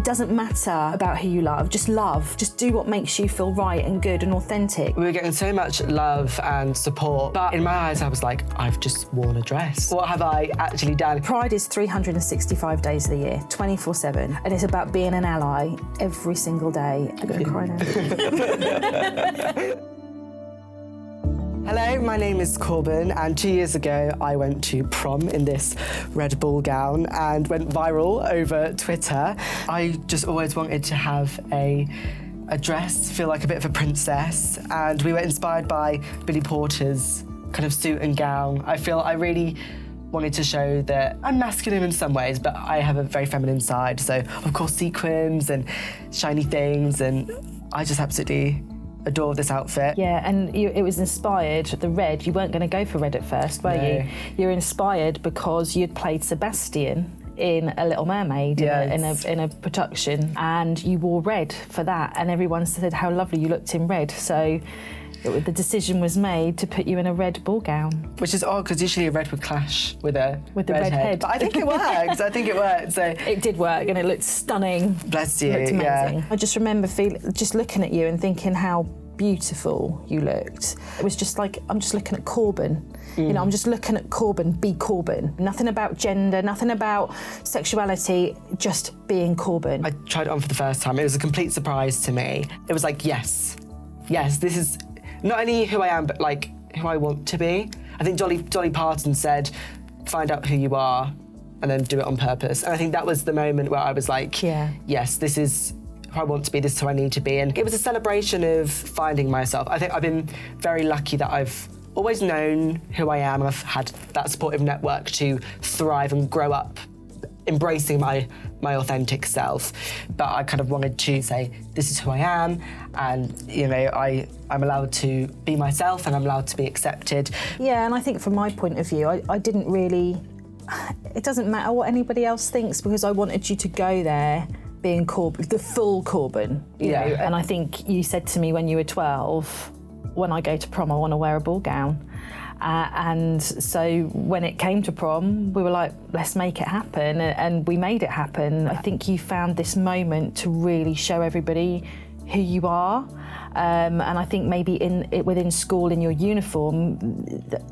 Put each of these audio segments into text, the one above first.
It doesn't matter about who you love. Just do what makes you feel right and good and authentic. We were getting so much love and support, but in my eyes, I was like, I've just worn a dress. What have I actually done? Pride is 365 days of the year, 24/7, and it's about being an ally every single day. I'm gonna cry now. Hello, my name is Korben, and 2 years ago I went to prom in this red ball gown and went viral over Twitter. I just always wanted to have a dress, feel like a bit of a princess, and we were inspired by Billy Porter's kind of suit and gown. I feel I really wanted to show that I'm masculine in some ways, but I have a very feminine side. So, of course, sequins and shiny things, and I just absolutely adore this outfit. Yeah, and it was inspired, the red, you weren't going to go for red at first, were you? You were inspired because you'd played Sebastian in A Little Mermaid, in a production, and you wore red for that, and everyone said how lovely you looked in red. So the decision was made to put you in a red ball gown. Which is odd, because usually a red would clash with the red head. But I think it worked. I think it worked. So it did work, and it looked stunning. Bless you. It looked amazing. Yeah. I just remember just looking at you and thinking how beautiful you looked. It was just like, I'm just looking at Korben. You know, I'm just looking at Korben, be Korben. Nothing about gender, nothing about sexuality, just being Korben. I tried it on for the first time. It was a complete surprise to me. It was like, yes, this is not only who I am, but like who I want to be. I think Dolly Parton said, find out who you are and then do it on purpose. And I think that was the moment where I was like, yes, this is who I want to be, this is who I need to be. And it was a celebration of finding myself. I think I've been very lucky that I've always known who I am, and I've had that supportive network to thrive and grow up embracing my authentic self. But I kind of wanted to say, this is who I am, and you know, I'm allowed to be myself and I'm allowed to be accepted. Yeah, and I think from my point of view, I didn't really, it doesn't matter what anybody else thinks, because I wanted you to go there being Korben, the full Korben, you know. And I think you said to me when you were 12, when I go to prom, I want to wear a ball gown. And so when it came to prom, we were like, let's make it happen, and we made it happen. I think you found this moment to really show everybody who you are, and I think maybe within school, in your uniform,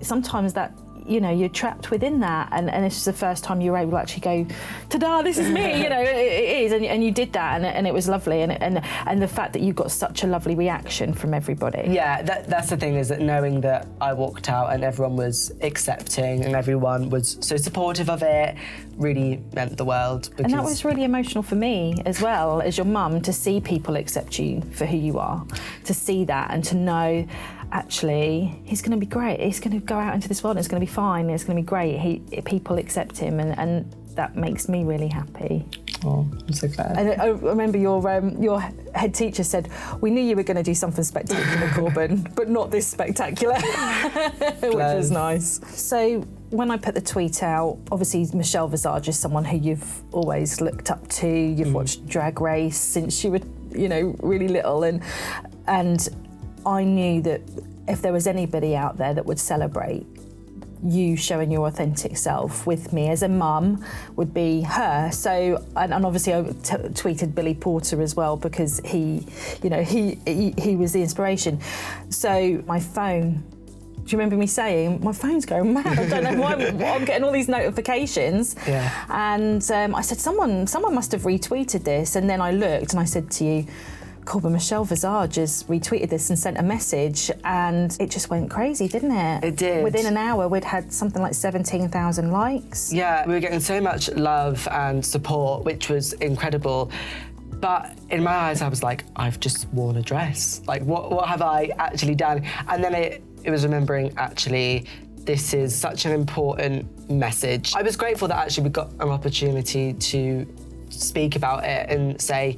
sometimes that, you know, you're trapped within that, and this is the first time you were able to actually go, ta-da, this is me, you know, it is, and you did that, and it was lovely, and the fact that you got such a lovely reaction from everybody. Yeah, that's the thing, is that knowing that I walked out and everyone was accepting and everyone was so supportive of it really meant the world. And that was really emotional for me as well, as your mum, to see people accept you for who you are, to see that and to know, actually, he's going to be great. He's going to go out into this world and it's going to be fine. It's going to be great. People accept him, and that makes me really happy. Oh, I'm so glad. And I remember your head teacher said, we knew you were going to do something spectacular, Korben, but not this spectacular, which was nice. So when I put the tweet out, obviously Michelle Visage is someone who you've always looked up to. You've watched Drag Race since you were, you know, really little, and I knew that if there was anybody out there that would celebrate you showing your authentic self with me as a mum, would be her. So, and obviously I tweeted Billy Porter as well, because he was the inspiration. So my phone, do you remember me saying, my phone's going mad, I don't know why I'm getting all these notifications. Yeah. And I said, someone must have retweeted this. And then I looked and I said to you, Korben, Michelle Visage has retweeted this and sent a message, and it just went crazy, didn't it? It did. Within an hour, we'd had something like 17,000 likes. Yeah, we were getting so much love and support, which was incredible. But in my eyes, I was like, I've just worn a dress. Like, what have I actually done? And then it was remembering, actually, this is such an important message. I was grateful that actually we got an opportunity to speak about it and say,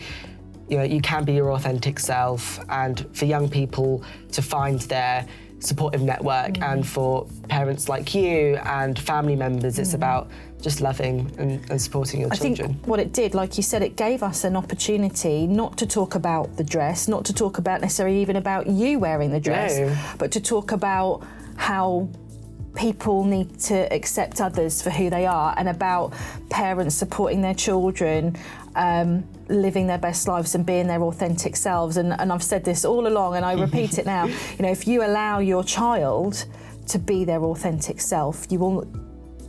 you know, you can be your authentic self, and for young people to find their supportive network, and for parents like you and family members, it's about just loving and supporting your children. I think what it did, like you said, it gave us an opportunity not to talk about the dress, not to talk about necessarily even about you wearing the dress, but to talk about how people need to accept others for who they are, and about parents supporting their children living their best lives and being their authentic selves. And I've said this all along, and I repeat it now. If you allow your child to be their authentic self, you will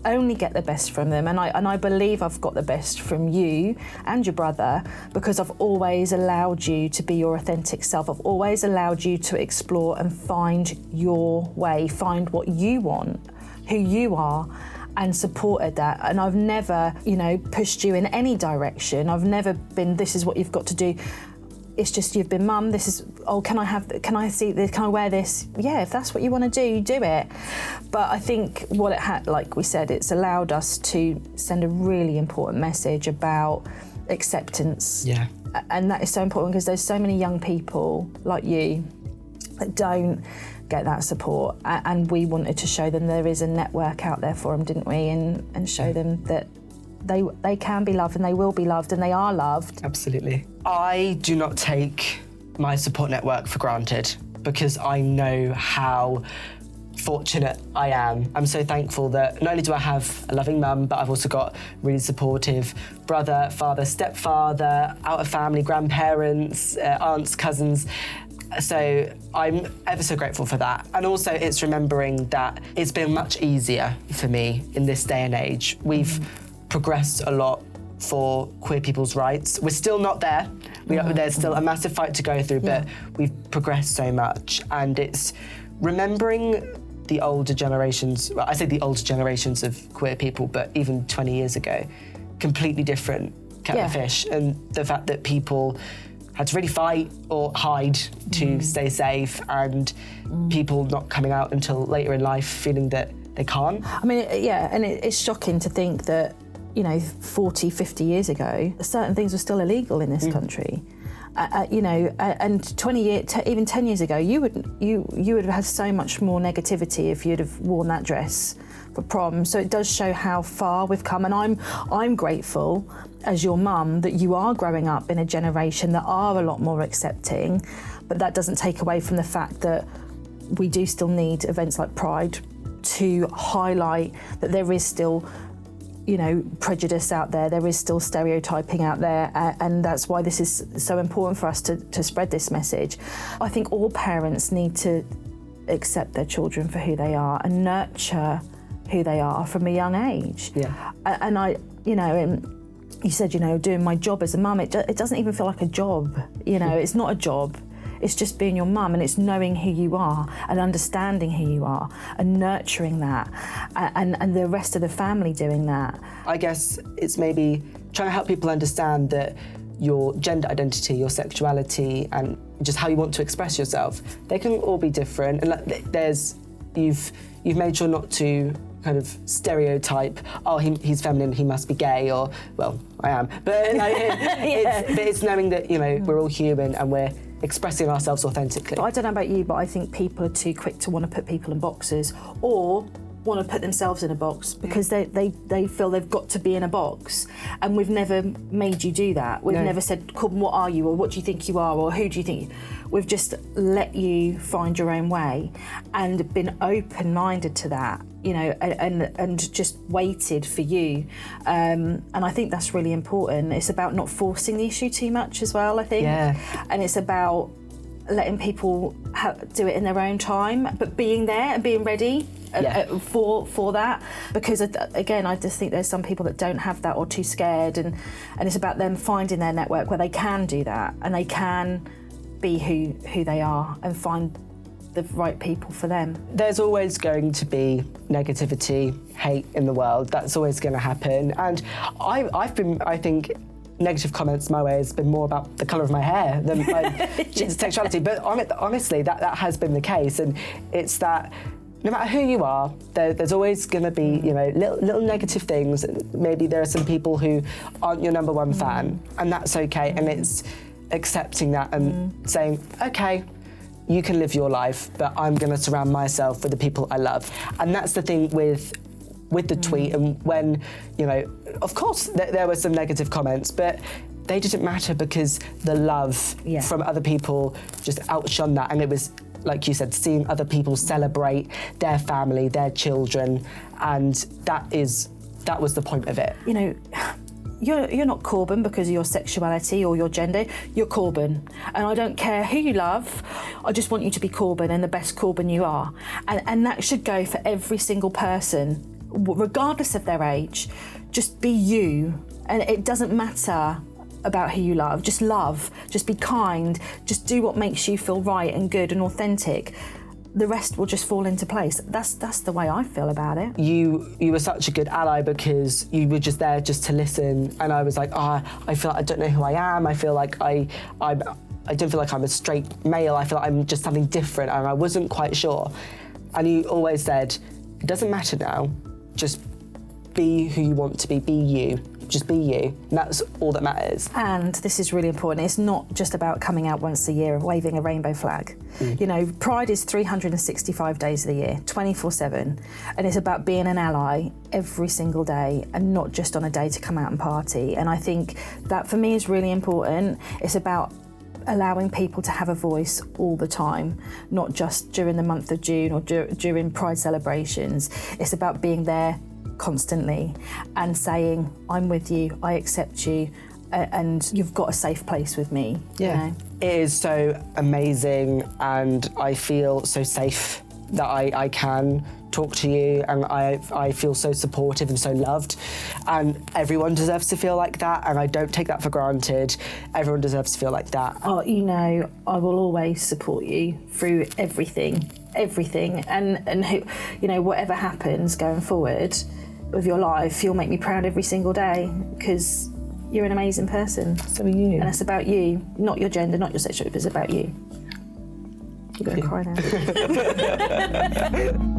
only get the best from them. And I believe I've got the best from you and your brother, because I've always allowed you to be your authentic self. I've always allowed you to explore and find your way, find what you want, who you are, and supported that. And I've never, pushed you in any direction. I've never been, this is what you've got to do. It's just, you've been, mum, this is, can I see this, can I wear this? Yeah, if that's what you want to do, you do it. But I think what it had, like we said, it's allowed us to send a really important message about acceptance. Yeah. And that is so important, because there's so many young people like you that don't get that support. And we wanted to show them there is a network out there for them, didn't we? And show them that they can be loved, and they will be loved, and they are loved. Absolutely. I do not take my support network for granted, because I know how fortunate I am. I'm so thankful that not only do I have a loving mum, but I've also got really supportive brother, father, stepfather, out of family, grandparents, aunts, cousins. So I'm ever so grateful for that. And also it's remembering that it's been much easier for me in this day and age. We've progressed a lot for queer people's rights. We're still not there. There's still a massive fight to go through, but we've progressed so much. And it's remembering the older generations, well, I say the older generations of queer people, but even 20 years ago, completely different kettle of fish. And the fact that people had to really fight or hide to stay safe, and people not coming out until later in life feeling that they can't. I mean, and it's shocking to think that 40, 50 years ago, certain things were still illegal in this country. And 20 years, even 10 years ago, you would have had so much more negativity if you'd have worn that dress for prom. So it does show how far we've come, and I'm grateful as your mum that you are growing up in a generation that are a lot more accepting. But that doesn't take away from the fact that we do still need events like Pride to highlight that there is still prejudice out there, there is still stereotyping out there, and that's why this is so important for us to spread this message. I think all parents need to accept their children for who they are and nurture who they are from a young age. Yeah. And and you said, doing my job as a mum, it doesn't even feel like a job, it's not a job. It's just being your mum, and it's knowing who you are and understanding who you are and nurturing that, and the rest of the family doing that. I guess it's maybe trying to help people understand that your gender identity, your sexuality, and just how you want to express yourself, they can all be different. And you've made sure not to kind of stereotype, he's feminine, he must be gay, or, well, I am. But it's knowing that, we're all human and we're expressing ourselves authentically. I don't know about you, but I think people are too quick to want to put people in boxes, or want to put themselves in a box, because they feel they've got to be in a box. And we've never made you do that. We've never said, Korben, what are you, or what do you think you are, or who do you think? We've just let you find your own way and been open-minded to that, and just waited for you. And I think that's really important. It's about not forcing the issue too much as well, I think. Yeah. And it's about letting people do it in their own time, but being there and being ready for that. Because again, I just think there's some people that don't have that, or too scared, and it's about them finding their network where they can do that, and they can be who they are and find the right people for them. There's always going to be negativity, hate in the world. That's always going to happen. And I think negative comments my way has been more about the colour of my hair than my sexuality. But honestly, that has been the case. And it's that no matter who you are, there's always going to be, little negative things. Maybe there are some people who aren't your number one fan, and that's okay. And it's accepting that and saying, okay, you can live your life, but I'm going to surround myself with the people I love. And that's the thing with the tweet. And when, of course there were some negative comments, but they didn't matter, because the love from other people just outshone that. And it was, like you said, seeing other people celebrate their family, their children, and that was the point of it. you're not Korben because of your sexuality or your gender. You're Korben, and I don't care who you love. I just want you to be Korben and the best Korben you are, and that should go for every single person, regardless of their age. Just be you, and it doesn't matter about who you love. Just be kind, just do what makes you feel right and good and authentic. The rest will just fall into place. That's the way I feel about it. You were such a good ally because you were just there just to listen, and I was like, I feel like I don't know who I am. I feel like I don't feel like I'm a straight male. I feel like I'm just something different, and I wasn't quite sure. And you always said, it doesn't matter now, just be who you want to be you. Just be you, and that's all that matters. And this is really important, it's not just about coming out once a year and waving a rainbow flag. You know, Pride is 365 days of the year, 24/7, and it's about being an ally every single day and not just on a day to come out and party. And I think that for me is really important. It's about allowing people to have a voice all the time, not just during the month of June or during Pride celebrations. It's about being there constantly and saying, I'm with you, I accept you, and you've got a safe place with me. Yeah. You know? It is so amazing, and I feel so safe that I can talk to you, and I feel so supportive and so loved, and everyone deserves to feel like that, and I don't take that for granted. Everyone deserves to feel like that. Oh, you know, I will always support you through everything, and who, you know, whatever happens going forward with your life, you'll make me proud every single day because you're an amazing person. So are you. And it's about you, not your gender, not your sexuality, it's about you. You're going to cry now.